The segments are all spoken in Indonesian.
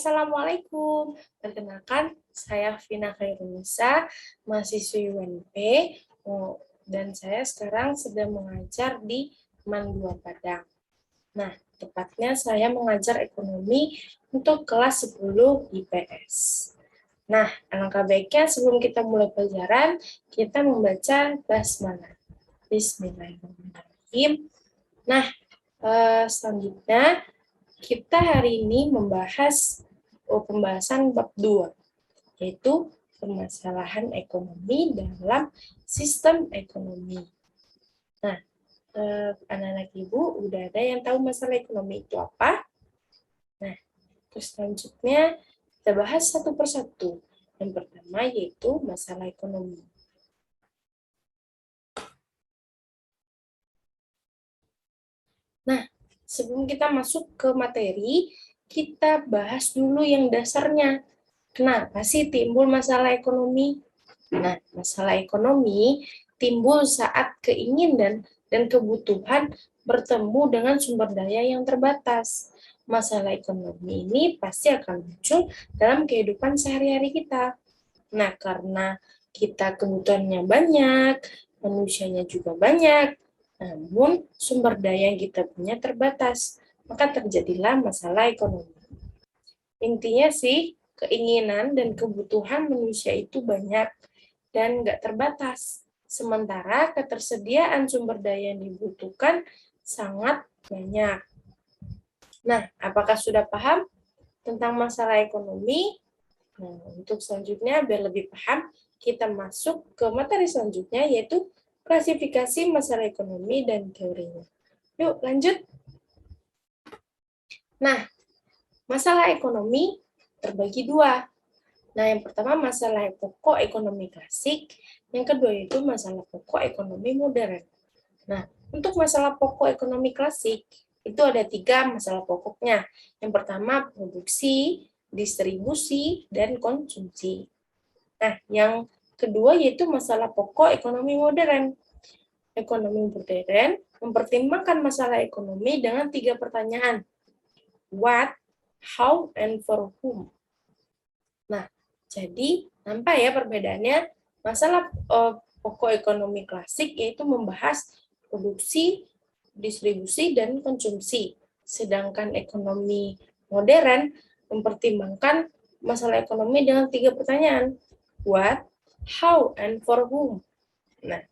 Assalamualaikum. Perkenalkan, saya Vina Khairunisa, mahasiswi UNP, dan saya sekarang sedang mengajar di MAN 2 Padang. Nah, tepatnya saya mengajar ekonomi untuk kelas 10 IPS. Nah, alangkah baiknya sebelum kita mulai pelajaran, kita membaca basmalah. Bismillahirrahmanirrahim. Nah, selanjutnya kita hari ini membahas pembahasan bab 2, yaitu permasalahan ekonomi dalam sistem ekonomi. Nah, anak-anak Ibu udah ada yang tahu masalah ekonomi itu apa? Nah, terus selanjutnya kita bahas satu persatu. Yang pertama yaitu masalah ekonomi. Nah, sebelum kita masuk ke materi, kita bahas dulu yang dasarnya. Kenapa sih timbul masalah ekonomi? Nah, masalah ekonomi timbul saat keinginan dan kebutuhan bertemu dengan sumber daya yang terbatas. Masalah ekonomi ini pasti akan muncul dalam kehidupan sehari-hari kita. Nah, karena kita kebutuhannya banyak, manusianya juga banyak, namun sumber daya yang kita punya terbatas, maka terjadilah masalah ekonomi. Intinya sih, keinginan dan kebutuhan manusia itu banyak dan nggak terbatas. Sementara ketersediaan sumber daya yang dibutuhkan sangat banyak. Nah, apakah sudah paham tentang masalah ekonomi? Nah, untuk selanjutnya, biar lebih paham, kita masuk ke materi selanjutnya, yaitu klasifikasi masalah ekonomi dan teorinya. Yuk, lanjut. Nah, masalah ekonomi terbagi dua. Nah, yang pertama masalah pokok ekonomi klasik, yang kedua itu masalah pokok ekonomi modern. Nah, untuk masalah pokok ekonomi klasik, itu ada 3 masalah pokoknya. Yang pertama produksi, distribusi, dan konsumsi. Nah, yang kedua yaitu masalah pokok ekonomi modern. Ekonomi modern mempertimbangkan masalah ekonomi dengan 3 pertanyaan. What, how, and for whom. Nah, jadi nampak ya perbedaannya. Masalah pokok ekonomi klasik yaitu membahas produksi, distribusi, dan konsumsi. Sedangkan ekonomi modern mempertimbangkan masalah ekonomi dengan 3 pertanyaan. What, how, and for whom. Nah,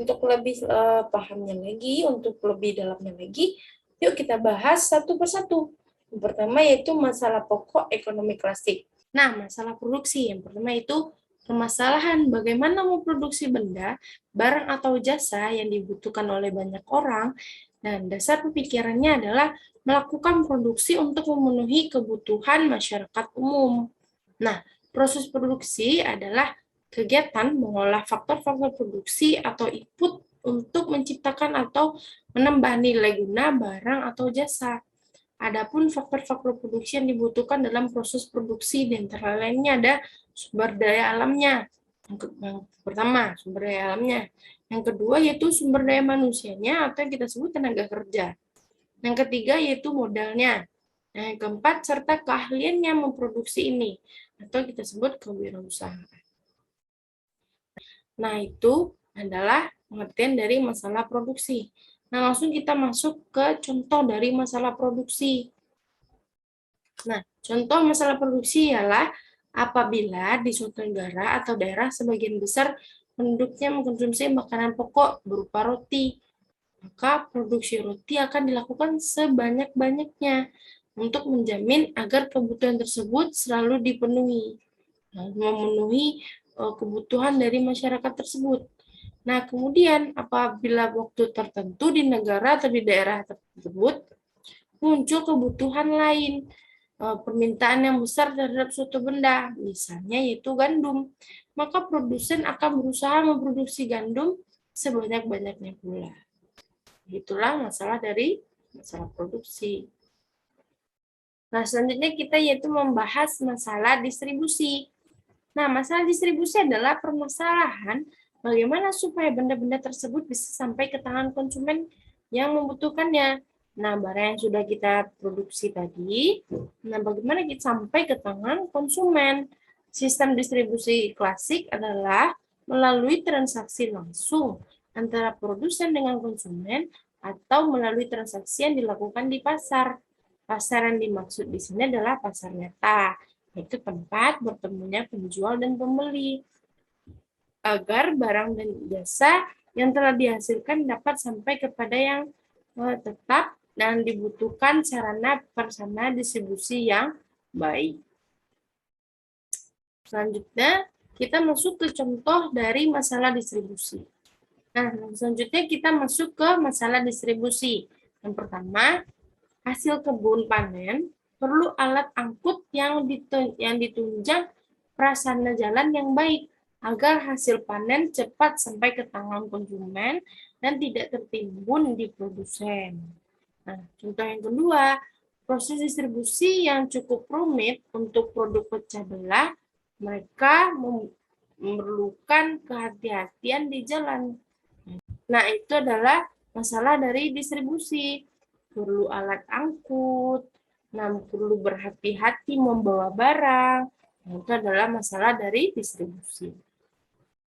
untuk lebih pahamnya lagi, untuk lebih dalamnya lagi, yuk kita bahas satu persatu. Yang pertama yaitu masalah pokok ekonomi klasik. Nah, masalah produksi. Yang pertama itu permasalahan bagaimana memproduksi benda, barang atau jasa yang dibutuhkan oleh banyak orang, dan dasar pemikirannya adalah melakukan produksi untuk memenuhi kebutuhan masyarakat umum. Nah, proses produksi adalah kegiatan mengolah faktor-faktor produksi atau input untuk menciptakan atau menambah nilai guna barang atau jasa. Adapun faktor-faktor produksi yang dibutuhkan dalam proses produksi, di antara lainnya ada sumber daya alamnya. Yang pertama, sumber daya alamnya. Yang kedua yaitu sumber daya manusianya atau yang kita sebut tenaga kerja. Yang ketiga yaitu modalnya. Yang keempat, serta keahliannya memproduksi ini atau kita sebut kewirausahaan. Nah, itu adalah pengertian dari masalah produksi. Nah, langsung kita masuk ke contoh dari masalah produksi. Nah, contoh masalah produksi ialah apabila di suatu negara atau daerah sebagian besar penduduknya mengkonsumsi makanan pokok berupa roti, maka produksi roti akan dilakukan sebanyak-banyaknya untuk menjamin agar kebutuhan tersebut selalu dipenuhi, memenuhi kebutuhan dari masyarakat tersebut. Nah, kemudian apabila waktu tertentu di negara atau di daerah tersebut muncul kebutuhan lain, permintaan yang besar terhadap suatu benda, misalnya yaitu gandum, maka produsen akan berusaha memproduksi gandum sebanyak-banyaknya pula. Itulah masalah dari masalah produksi. Nah, selanjutnya kita yaitu membahas masalah distribusi. Nah, masalah distribusi adalah permasalahan bagaimana supaya benda-benda tersebut bisa sampai ke tangan konsumen yang membutuhkannya. Nah, barang yang sudah kita produksi tadi, nah bagaimana kita sampai ke tangan konsumen? Sistem distribusi klasik adalah melalui transaksi langsung antara produsen dengan konsumen atau melalui transaksi yang dilakukan di pasar. Pasar yang dimaksud di sini adalah pasar nyata, yaitu tempat bertemunya penjual dan pembeli, agar barang dan jasa yang telah dihasilkan dapat sampai kepada yang tetap dan dibutuhkan sarana prasarana distribusi yang baik. Selanjutnya, kita masuk ke contoh dari masalah distribusi. Nah, selanjutnya kita masuk ke masalah distribusi. Yang pertama, hasil kebun panen perlu alat angkut yang ditunjang prasarana jalan yang baik agar hasil panen cepat sampai ke tangan konsumen dan tidak tertimbun di produsen. Nah, contoh yang kedua, proses distribusi yang cukup rumit untuk produk pecah belah, mereka memerlukan kehati-hatian di jalan. Nah, itu adalah masalah dari distribusi. Perlu alat angkut, nah, perlu berhati-hati membawa barang. Nah, itu adalah masalah dari distribusi.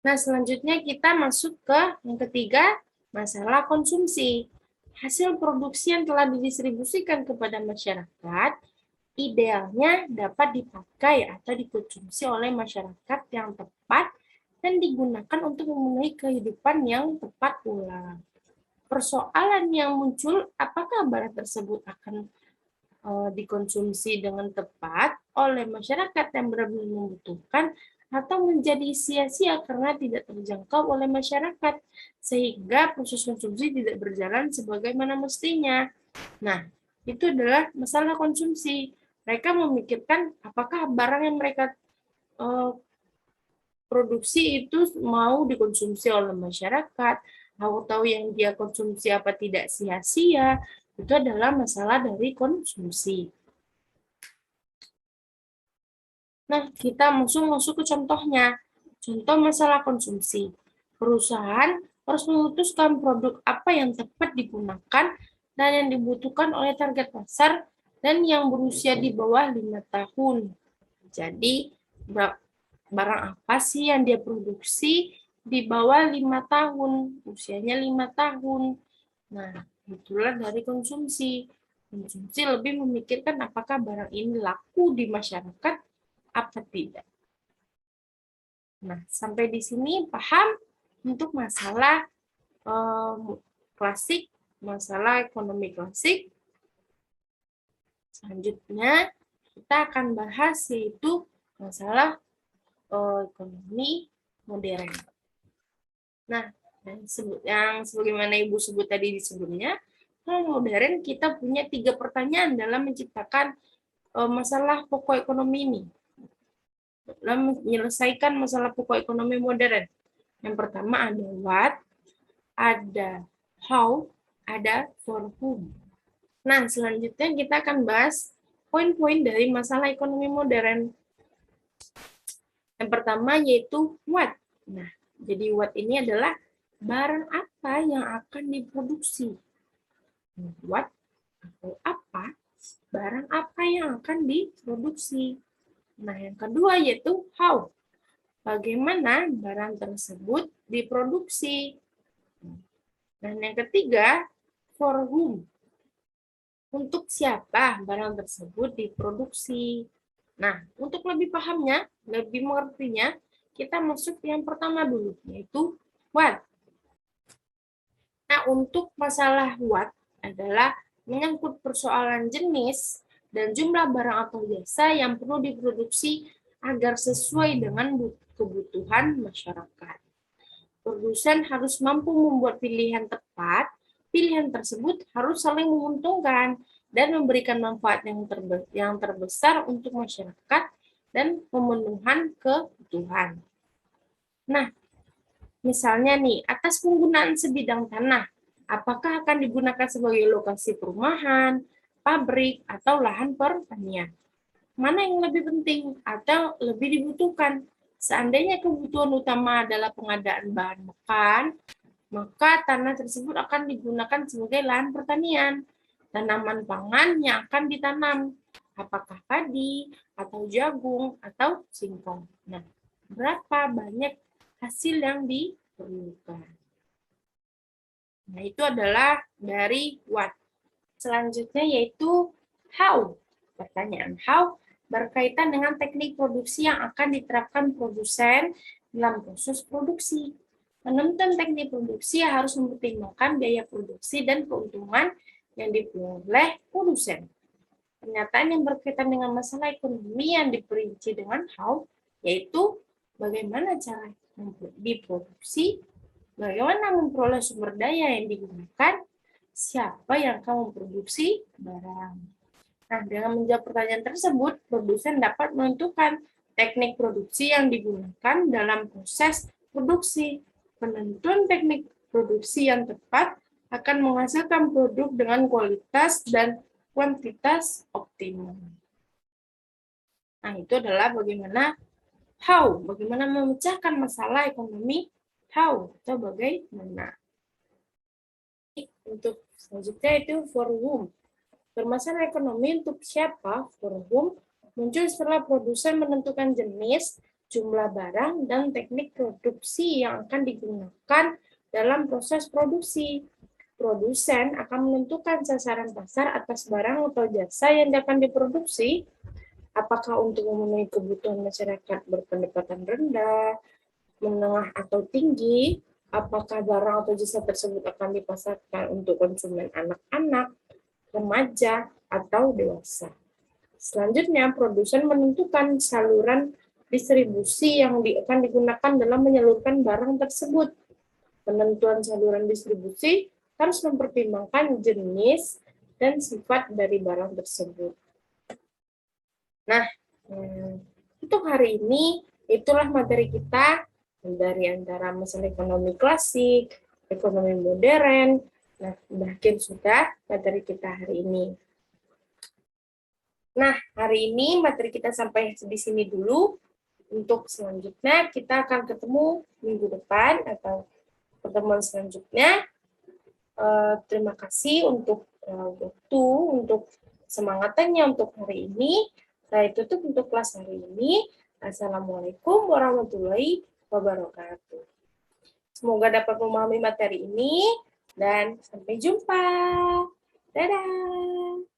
Nah, selanjutnya kita masuk ke yang ketiga, masalah konsumsi. Hasil produksi yang telah didistribusikan kepada masyarakat idealnya dapat dipakai atau dikonsumsi oleh masyarakat yang tepat dan digunakan untuk memenuhi kehidupan yang tepat pula. Persoalan yang muncul, apakah barang tersebut akan dikonsumsi dengan tepat oleh masyarakat yang benar-benar membutuhkan atau menjadi sia-sia karena tidak terjangkau oleh masyarakat, sehingga proses konsumsi tidak berjalan sebagaimana mestinya. Nah, itu adalah masalah konsumsi. Mereka memikirkan apakah barang yang mereka produksi itu mau dikonsumsi oleh masyarakat, tahu yang dia konsumsi apa tidak sia-sia, itu adalah masalah dari konsumsi. Nah, kita langsung masuk ke contohnya. Contoh masalah konsumsi. Perusahaan harus memutuskan produk apa yang tepat digunakan dan yang dibutuhkan oleh target pasar dan yang berusia di bawah 5 tahun. Jadi, barang apa sih yang dia produksi di bawah 5 tahun, usianya 5 tahun. Nah, itulah dari konsumsi. Konsumsi lebih memikirkan apakah barang ini laku di masyarakat apa tidak. Nah, sampai di sini paham untuk masalah klasik, masalah ekonomi klasik. Selanjutnya, kita akan bahas yaitu masalah ekonomi modern. Nah, yang sebagaimana Ibu sebut tadi di sebelumnya, kalau modern kita punya 3 pertanyaan dalam menciptakan masalah pokok ekonomi ini. Dalam menyelesaikan masalah pokok ekonomi modern. Yang pertama ada what, ada how, ada for whom. Nah, selanjutnya kita akan bahas poin-poin dari masalah ekonomi modern. Yang pertama yaitu what. Nah, jadi what ini adalah barang apa yang akan diproduksi. What atau apa, barang apa yang akan diproduksi. Nah, yang kedua yaitu how. Bagaimana barang tersebut diproduksi. Dan yang ketiga, for whom. Untuk siapa barang tersebut diproduksi. Nah, untuk lebih pahamnya, lebih mengertinya, kita masuk yang pertama dulu, yaitu what. Nah, untuk masalah what adalah menyangkut persoalan jenis dan jumlah barang atau jasa yang perlu diproduksi agar sesuai dengan kebutuhan masyarakat. Produsen harus mampu membuat pilihan tepat, pilihan tersebut harus saling menguntungkan dan memberikan manfaat yang terbesar untuk masyarakat dan pemenuhan kebutuhan. Nah, misalnya nih, atas penggunaan sebidang tanah, apakah akan digunakan sebagai lokasi perumahan, pabrik, atau lahan pertanian? Mana yang lebih penting atau lebih dibutuhkan? Seandainya kebutuhan utama adalah pengadaan bahan makan, maka tanah tersebut akan digunakan sebagai lahan pertanian. tanaman pangan yang akan ditanam. Apakah padi, atau jagung, atau singkong. Nah, berapa banyak hasil yang diperlukan. Nah, itu adalah dari what. Selanjutnya yaitu how. Pertanyaan how berkaitan dengan teknik produksi yang akan diterapkan produsen dalam proses produksi. Menentukan teknik produksi harus mempertimbangkan biaya produksi dan keuntungan yang diperoleh produsen. Pernyataan yang berkaitan dengan masalah ekonomi yang diperinci dengan how, yaitu bagaimana cara diproduksi, bagaimana memperoleh sumber daya yang digunakan, siapa yang akan memproduksi barang. Nah, dengan menjawab pertanyaan tersebut, produsen dapat menentukan teknik produksi yang digunakan dalam proses produksi. Penentuan teknik produksi yang tepat akan menghasilkan produk dengan kualitas dan kuantitas optimum. Nah, itu adalah bagaimana how, bagaimana memecahkan masalah ekonomi how, atau bagaimana. Untuk selanjutnya itu for whom. Permasalahan ekonomi untuk siapa, for whom, muncul setelah produsen menentukan jenis, jumlah barang, dan teknik produksi yang akan digunakan dalam proses produksi. Produsen akan menentukan sasaran pasar atas barang atau jasa yang akan diproduksi, apakah untuk memenuhi kebutuhan masyarakat berpendapatan rendah, menengah, atau tinggi, apakah barang atau jasa tersebut akan dipasarkan untuk konsumen anak-anak, remaja, atau dewasa. Selanjutnya, produsen menentukan saluran distribusi yang akan digunakan dalam menyalurkan barang tersebut. Penentuan saluran distribusi harus mempertimbangkan jenis dan sifat dari barang tersebut. Nah, untuk hari ini, itulah materi kita dari antara masalah ekonomi klasik, ekonomi modern. Nah, berakhir sudah materi kita hari ini. Nah, hari ini materi kita sampai di sini dulu. Untuk selanjutnya, kita akan ketemu minggu depan atau pertemuan selanjutnya. Terima kasih untuk waktu, untuk semangatannya untuk hari ini. Saya tutup untuk kelas hari ini. Assalamualaikum warahmatullahi wabarakatuh. Semoga dapat memahami materi ini dan sampai jumpa. Dadah.